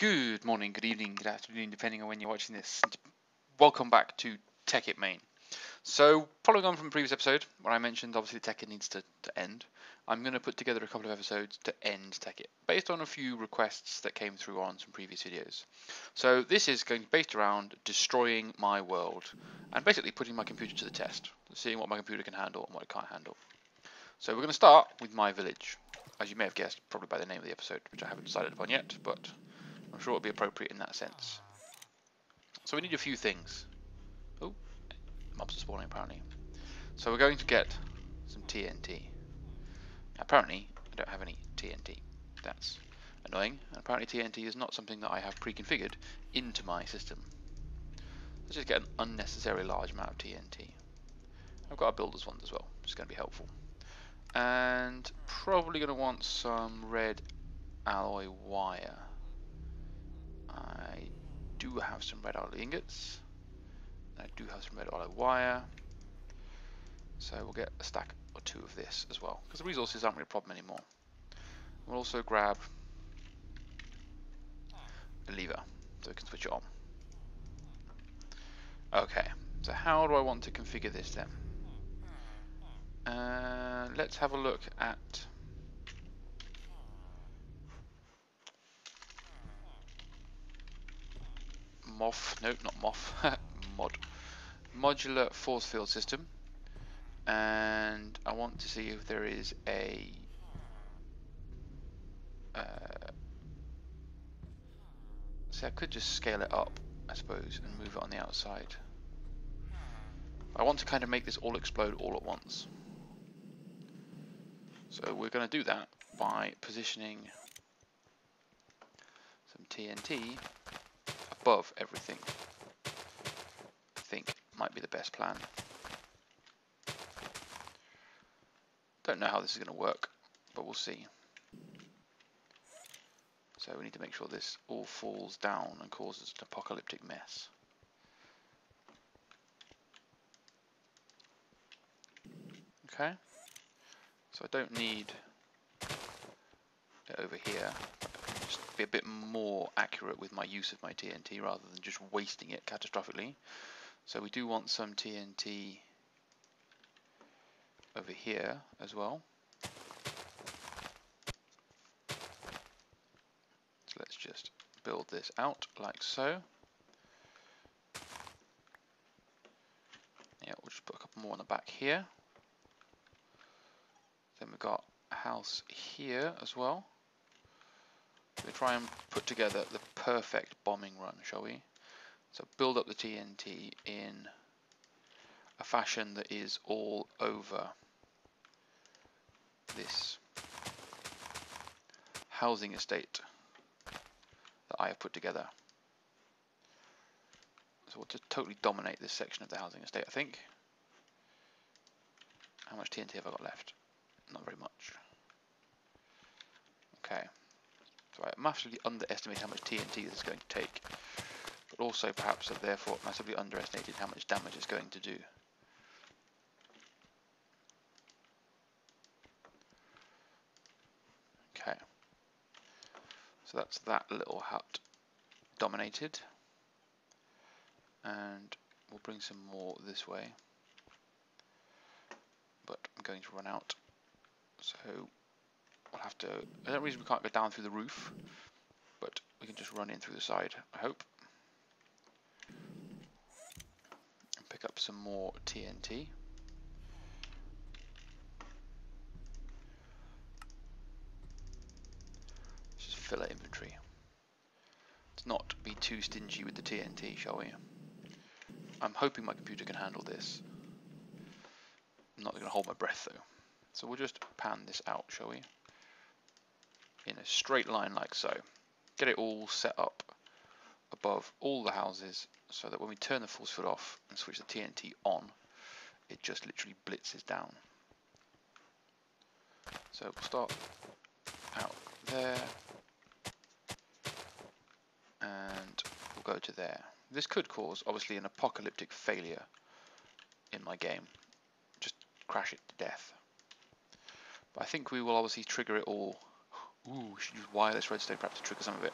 Good morning, good evening, good afternoon, depending on when you're watching this. Welcome back to Tekkit main. So, following on from the previous episode, where I mentioned obviously Tekkit needs to end, I'm going to put together a couple of episodes to end Tekkit, based on a few requests that came through on some previous videos. So this is going to be based around destroying my world, and basically putting my computer to the test, seeing what my computer can handle and what it can't handle. So we're going to start with my village, as you may have guessed, probably by the name of the episode, which I haven't decided upon yet, but I'm sure it'll be appropriate in that sense. So we need a few things. Oh, mobs are spawning apparently. So we're going to get some TNT. Apparently, I don't have any TNT. That's annoying. And apparently TNT is not something that I have pre-configured into my system. Let's just get an unnecessarily large amount of TNT. I've got a builder's one as well, which is going to be helpful. And probably going to want some red alloy wire. I do have some red alloy ingots. I do have some red alloy wire. So we'll get a stack or two of this as well, because the resources aren't really a problem anymore. We'll also grab a lever so we can switch it on. Okay, so how do I want to configure this then? Let's have a look at modular force field system, and I want to see if there is a so I could just scale it up, I suppose, and move it on the outside. I want to kind of make this all explode all at once. So we're going to do that by positioning some TNT above everything. I think might be the best plan. Don't know how this is going to work, but we'll see. So we need to make sure this all falls down and causes an apocalyptic mess. Okay, so I don't need it over here. Just be a bit more accurate with my use of my TNT rather than just wasting it catastrophically. So we do want some TNT over here as well. So let's just build this out like so. Yeah, we'll just put a couple more on the back here. Then we've got a house here as well. We'll try and put together the perfect bombing run, shall we? So build up the TNT in a fashion that is all over this housing estate that I have put together. So we'll just totally dominate this section of the housing estate, I think. How much TNT have I got left? Not very much. Okay. So I massively underestimated how much TNT this is going to take, but also perhaps have therefore massively underestimated how much damage it's going to do. Okay. So that's that little hut dominated. And we'll bring some more this way. But I'm going to run out. So we'll have to, there's no reason we can't go down through the roof, but we can just run in through the side, I hope. And pick up some more TNT. Let's just fill our inventory. Let's not be too stingy with the TNT, shall we? I'm hoping my computer can handle this. I'm not going to hold my breath though. So we'll just pan this out, shall we? In a straight line like so. Get it all set up above all the houses so that when we turn the force field off and switch the TNT on, it just literally blitzes down. So we'll start out there and we'll go to there. This could cause obviously an apocalyptic failure in my game. Just crash it to death. But I think we will obviously trigger it all. Ooh, we should use wireless redstone perhaps to trigger some of it.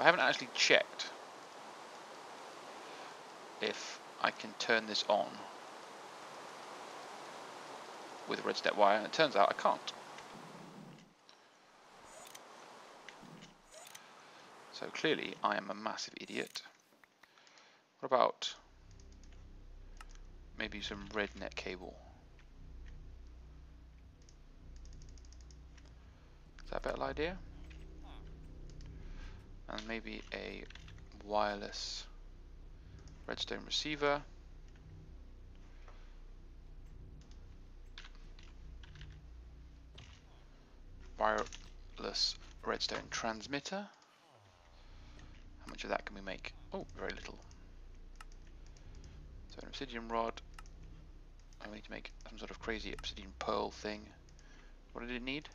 I haven't actually checked if I can turn this on with red step wire, and it turns out I can't. So clearly I am a massive idiot. What about maybe some red net cable? Is that a better idea? And maybe a wireless redstone receiver. Wireless redstone transmitter. How much of that can we make? Oh, very little. So an obsidian rod. I need to make some sort of crazy obsidian pearl thing. What did it need?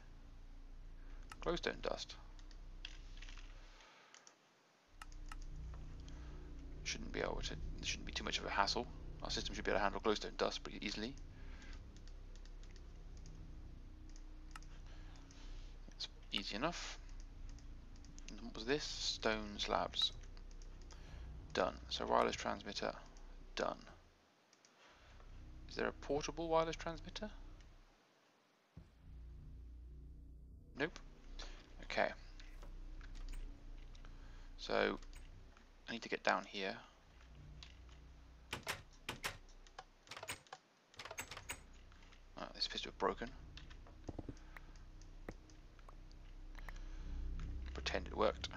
Glowstone dust. Shouldn't be able to. It shouldn't be too much of a hassle. Our system should be able to handle glowstone dust pretty easily. It's easy enough. And what was this? Stone slabs. Done. So wireless transmitter. Done. Is there a portable wireless transmitter? Nope. Okay. So I need to get down here. Oh, this appears to have broken. Pretend it worked.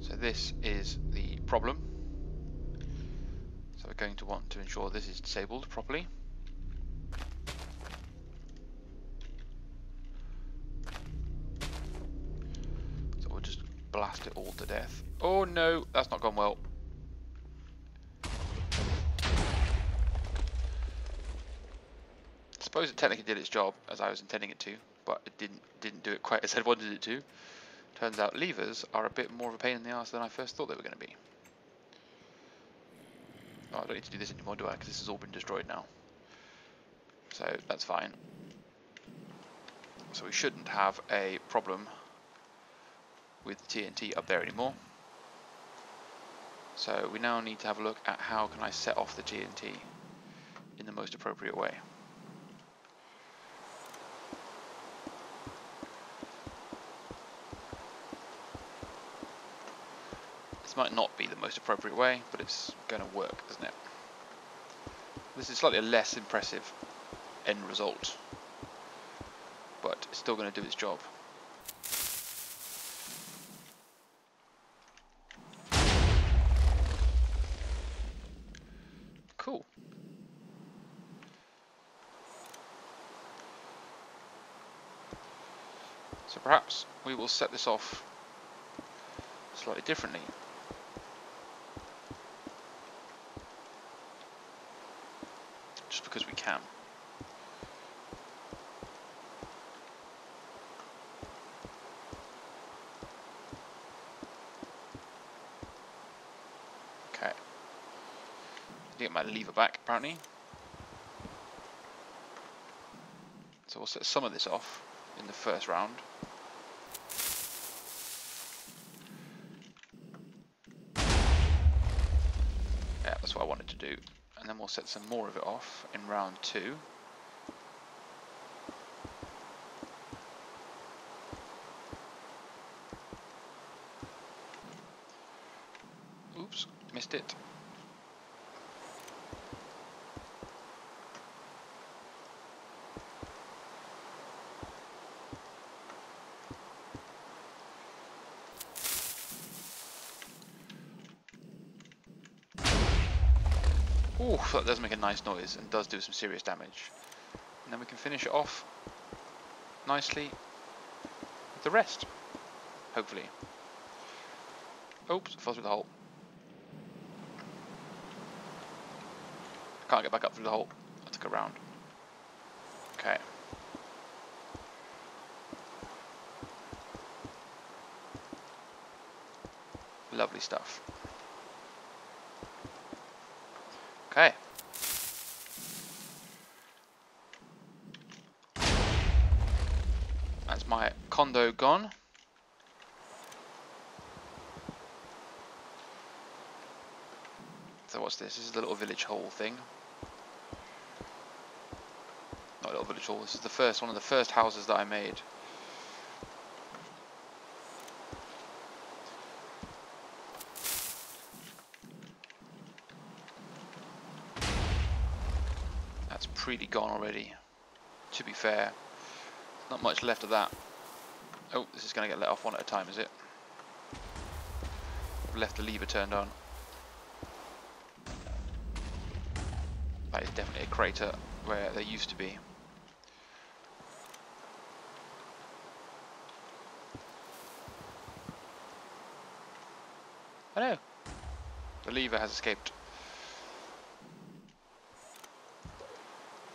So this is the problem. So we're going to want to ensure this is disabled properly. So we'll just blast it all to death. Oh no, that's not gone well. I suppose it technically did its job as I was intending it to, but it didn't do it quite as I wanted it to. Turns out levers are a bit more of a pain in the arse than I first thought they were going to be. Oh, I don't need to do this anymore, do I? Because this has all been destroyed now. So that's fine. So we shouldn't have a problem with the TNT up there anymore. So we now need to have a look at how can I set off the TNT in the most appropriate way. This might not be the most appropriate way, but it's going to work, isn't it? This is slightly a less impressive end result, but it's still going to do its job. Cool. So perhaps we will set this off slightly differently. Just because we can. Okay. Get my lever back apparently. So we'll set some of this off in the first round. Yeah, that's what I wanted to do. And then we'll set some more of it off in round 2. Oops, missed it. Ooh, that does make a nice noise and does do some serious damage. And then we can finish it off nicely with the rest, hopefully. Oops, fell through the hole. Can't get back up through the hole. I took a round. Okay. Lovely stuff. Okay. That's my condo gone. what's this? This is the little village hall thing. Not a little village hall. This is the first one of the first houses that I made. That's pretty gone already. To be fair, not much left of that. Oh, this is going to get let off one at a time, is it? I've left the lever turned on. That is definitely a crater where there used to be. Oh no! The lever has escaped.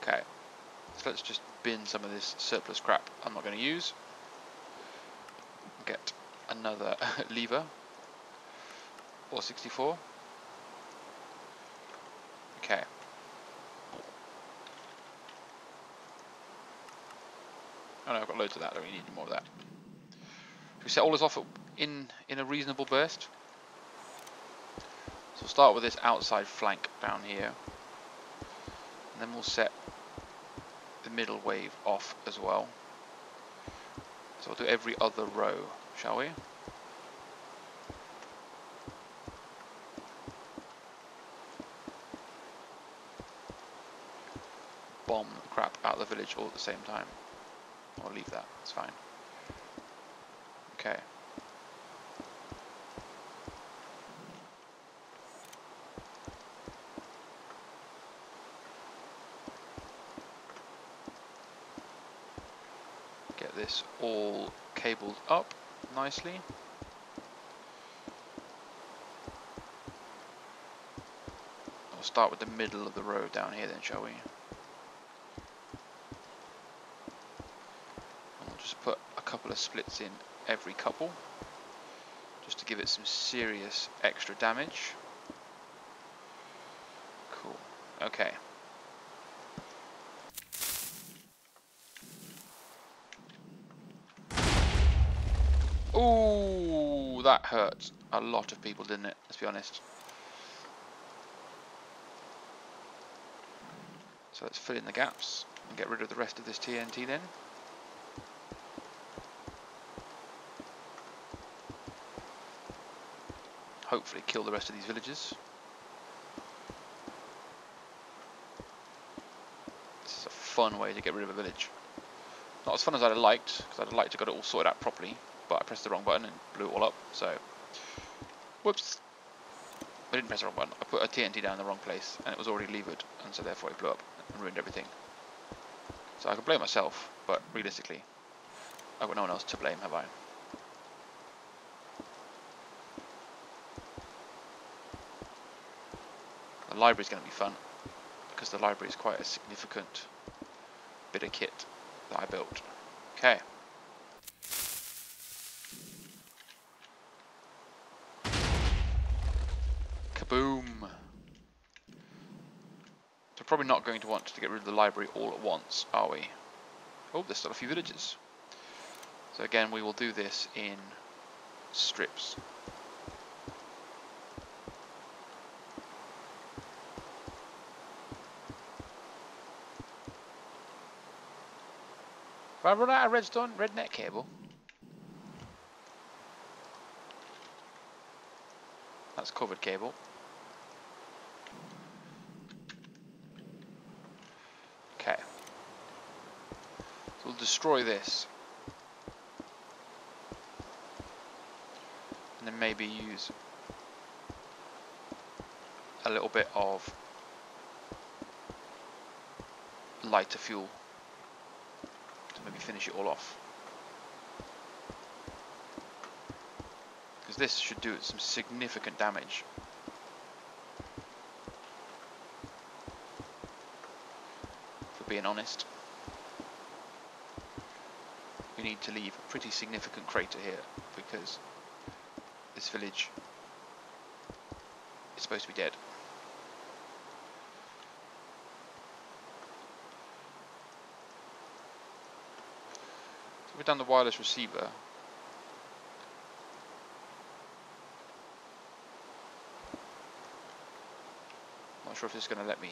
Okay, so let's just bin some of this surplus crap I'm not going to use. Get another lever. Or 64. Okay. Oh no, I've got loads of that. I don't really need any more of that. Should we set all this off in a reasonable burst? So we'll start with this outside flank down here. And then we'll set the middle wave off as well. So we'll do every other row, shall we? Bomb the crap out of the village all at the same time. I'll leave that, it's fine. Okay. Get this all cabled up nicely. We'll start with the middle of the road down here then, shall we? And we'll just put a couple of splits in every couple, just to give it some serious extra damage. Cool. Okay. Ooh, that hurt a lot of people, didn't it? Let's be honest. So let's fill in the gaps and get rid of the rest of this TNT then. Hopefully kill the rest of these villagers. This is a fun way to get rid of a village. Not as fun as I'd have liked, because I'd have liked to got it all sorted out properly, but I pressed the wrong button and blew it all up, so... Whoops! I didn't press the wrong button, I put a TNT down in the wrong place, and it was already levered, and so therefore it blew up and ruined everything. So I can blame myself, but realistically, I've got no one else to blame, have I? The library's going to be fun, because the library is quite a significant bit of kit that I built. Okay. Kaboom! So we're probably not going to want to get rid of the library all at once, are we? Oh, there's still a few villages. So again, we will do this in strips. Have I run out of redstone, red net cable? That's covered cable. Okay. So we'll destroy this. And then maybe use a little bit of lighter fuel to maybe finish it all off. Because this should do some significant damage. For being honest. We need to leave a pretty significant crater here because this village is supposed to be dead. So we've done the wireless receiver. Not sure if this is going to let me.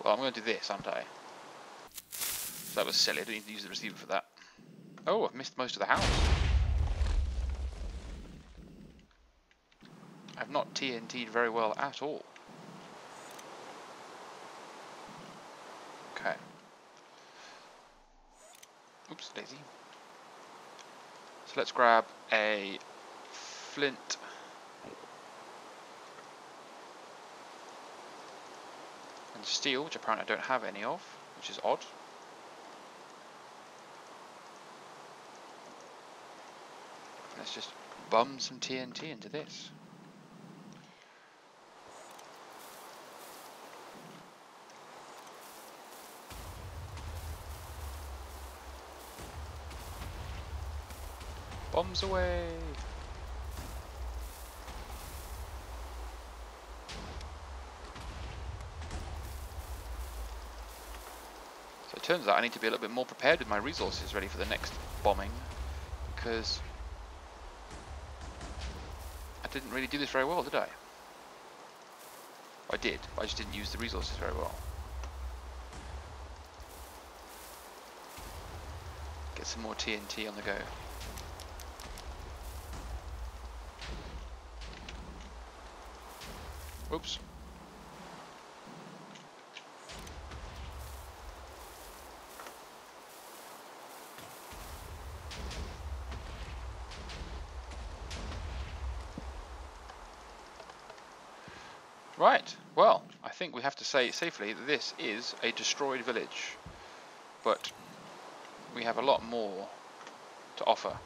Well, I'm going to do this, aren't I? So that was silly. I didn't need to use the receiver for that. Oh, I've missed most of the house. I've not TNT'd very well at all. Okay. Oops, daisy. So let's grab a flint. And steel, which apparently I don't have any of, which is odd. Let's just bum some TNT into this. Bombs away! So it turns out I need to be a little bit more prepared with my resources ready for the next bombing, because I didn't really do this very well, did I? I did, but I just didn't use the resources very well. Get some more TNT on the go. Oops. Right, well, I think we have to say safely that this is a destroyed village, but we have a lot more to offer.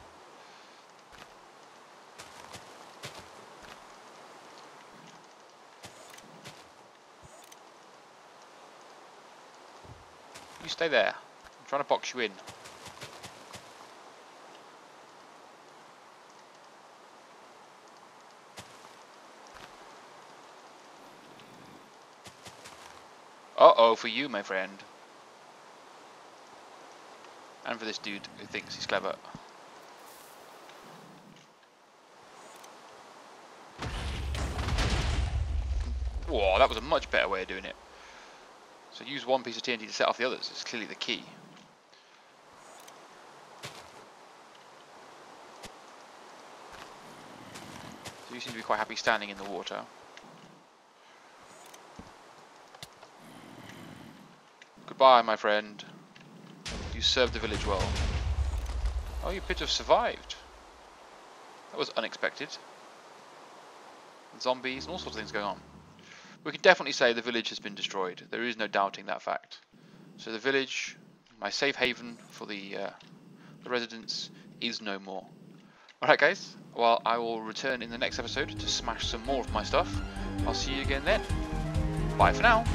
You stay there. I'm trying to box you in. Uh-oh, for you, my friend. And for this dude who thinks he's clever. Whoa, that was a much better way of doing it. So use one piece of TNT to set off the others. It's clearly the key. So you seem to be quite happy standing in the water. Goodbye, my friend. You served the village well. Oh, you appear to have survived. That was unexpected. Zombies and all sorts of things going on. We can definitely say the village has been destroyed. There is no doubting that fact. So the village, my safe haven for the residents, is no more. Alright guys, well I will return in the next episode to smash some more of my stuff. I'll see you again then. Bye for now.